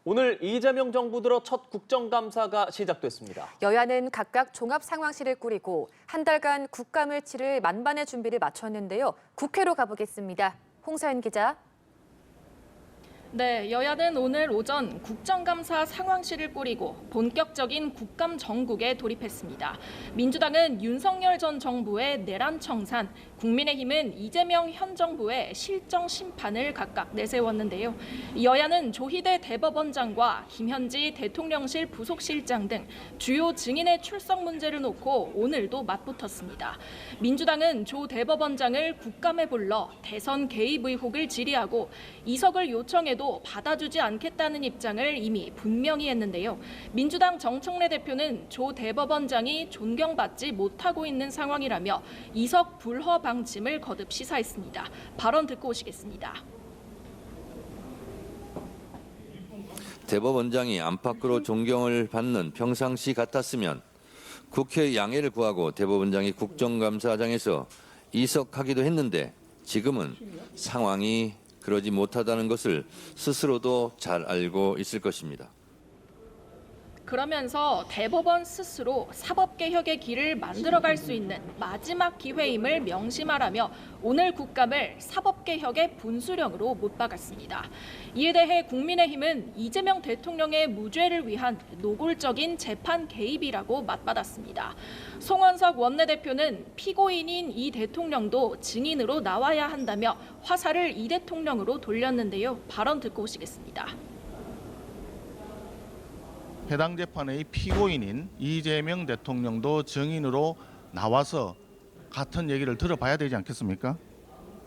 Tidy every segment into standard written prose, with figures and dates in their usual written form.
오늘 이재명 정부 들어 첫 국정감사가 시작됐습니다. 여야는 각각 종합상황실을 꾸리고 한 달간 국감을 치를 만반의 준비를 마쳤는데요. 국회로 가보겠습니다. 홍서연 기자. 네, 여야는 오늘 오전 국정감사 상황실을 꾸리고 본격적인 국감 정국에 돌입했습니다. 민주당은 윤석열 전 정부의 내란 청산, 국민의힘은 이재명 현 정부의 실정 심판을 각각 내세웠는데요. 여야는 조희대 대법원장과 김현지 대통령실 부속실장 등 주요 증인의 출석 문제를 놓고 오늘도 맞붙었습니다. 민주당은 조 대법원장을 국감에 불러 대선 개입 의혹을 질의하고 이석을 요청해도 받아주지 않겠다는 입장을 이미 분명히 했는데요. 민주당 정청래 대표는 조 대법원장이 존경받지 못하고 있는 상황이라며 이석 불허 방침을 거듭 시사했습니다. 발언 듣고 오시겠습니다. 대법원장이 안팎으로 존경을 받는 평상시 같았으면 국회 양해를 구하고 대법원장이 국정감사장에서 이석하기도 했는데 지금은 상황이 그러지 못하다는 것을 스스로도 잘 알고 있을 것입니다. 그러면서 대법원 스스로 사법개혁의 길을 만들어갈 수 있는 마지막 기회임을 명심하라며 오늘 국감을 사법개혁의 분수령으로 못 박았습니다. 이에 대해 국민의힘은 이재명 대통령의 무죄를 위한 노골적인 재판 개입이라고 맞받았습니다. 송원석 원내대표는 피고인인 이 대통령도 증인으로 나와야 한다며 화살을 이 대통령으로 돌렸는데요. 발언 듣고 오시겠습니다. 해당 재판의 피고인인 이재명 대통령도 증인으로 나와서 같은 얘기를 들어봐야 되지 않겠습니까?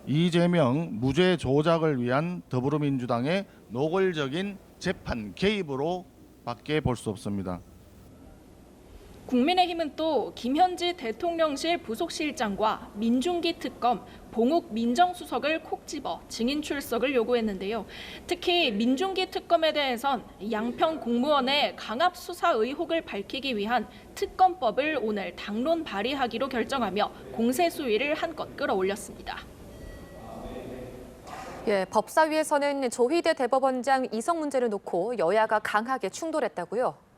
이재명 무죄 조작을 위한 더불어민주당의 노골적인 재판 개입으로 밖에 볼 수 없습니다. 국민의힘은 또 김현지 대통령실 부속실장과 민중기 특검, 봉욱 민정수석을 콕 집어 증인 출석을 요구했는데요. 특히 민중기 특검에 대해선 양평 공무원의 강압 수사 의혹을 밝히기 위한 특검법을 오늘 당론 발의하기로 결정하며 공세 수위를 한껏 끌어올렸습니다. 법사위에서는 조희대 대법원장 이석 문제를 놓고 여야가 강하게 충돌했다고요?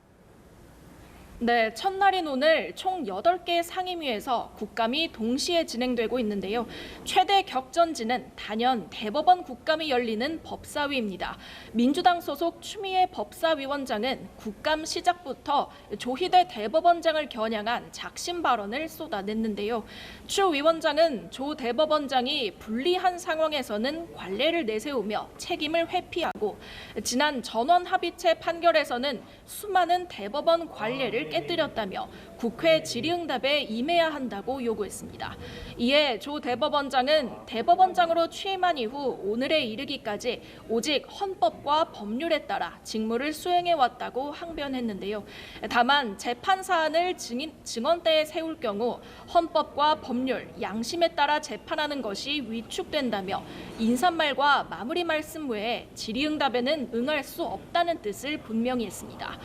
네, 첫날인 오늘 총 8개 상임위에서 국감이 동시에 진행되고 있는데요. 최대 격전지는 단연 대법원 국감이 열리는 법사위입니다. 민주당 소속 추미애 법사위원장은 국감 시작부터 조희대 대법원장을 겨냥한 작심 발언을 쏟아냈는데요. 추 위원장은 조 대법원장이 불리한 상황에서는 관례를 내세우며 책임을 회피하고 지난 전원 합의체 판결에서는 수많은 대법원 관례를 깨뜨렸다며 국회 질의응답에 임해야 한다고 요구했습니다. 이에 조 대법원장은 대법원장으로 취임한 이후 오늘에 이르기까지 오직 헌법과 법률에 따라 직무를 수행해왔다고 항변했는데요. 다만 재판 사안을 증언대에 세울 경우 헌법과 법률, 양심에 따라 재판하는 것이 위축된다며 인사말과 마무리 말씀 외에 질의응답에는 응할 수 없다는 뜻을 분명히 했습니다.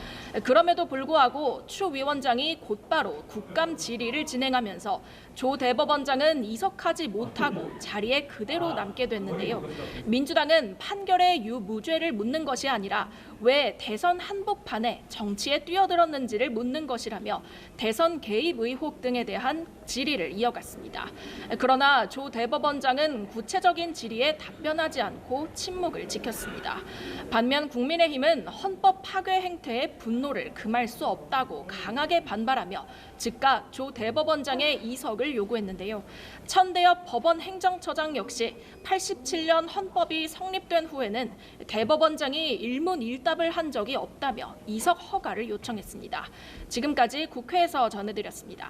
그럼에도 불구하고 추 위원장이 곧바로 국감 질의를 진행하면서 조 대법원장은 이석하지 못하고 자리에 그대로 남게 됐는데요. 민주당은 판결의 유무죄를 묻는 것이 아니라 왜 대선 한복판에 정치에 뛰어들었는지를 묻는 것이라며 대선 개입 의혹 등에 대한 질의를 이어갔습니다. 그러나 조 대법원장은 구체적인 질의에 답변하지 않고 침묵을 지켰습니다. 반면 국민의힘은 헌법 파괴 행태에 분노를 금할 수 없다고 강하게 반발하며 즉각 조 대법원장의 이석을 요구했는데요. 천대엽 법원 행정처장 역시 87년 헌법이 성립된 후에는 대법원장이 일문일답을 한 적이 없다며 이석 허가를 요청했습니다. 지금까지 국회에서 전해드렸습니다.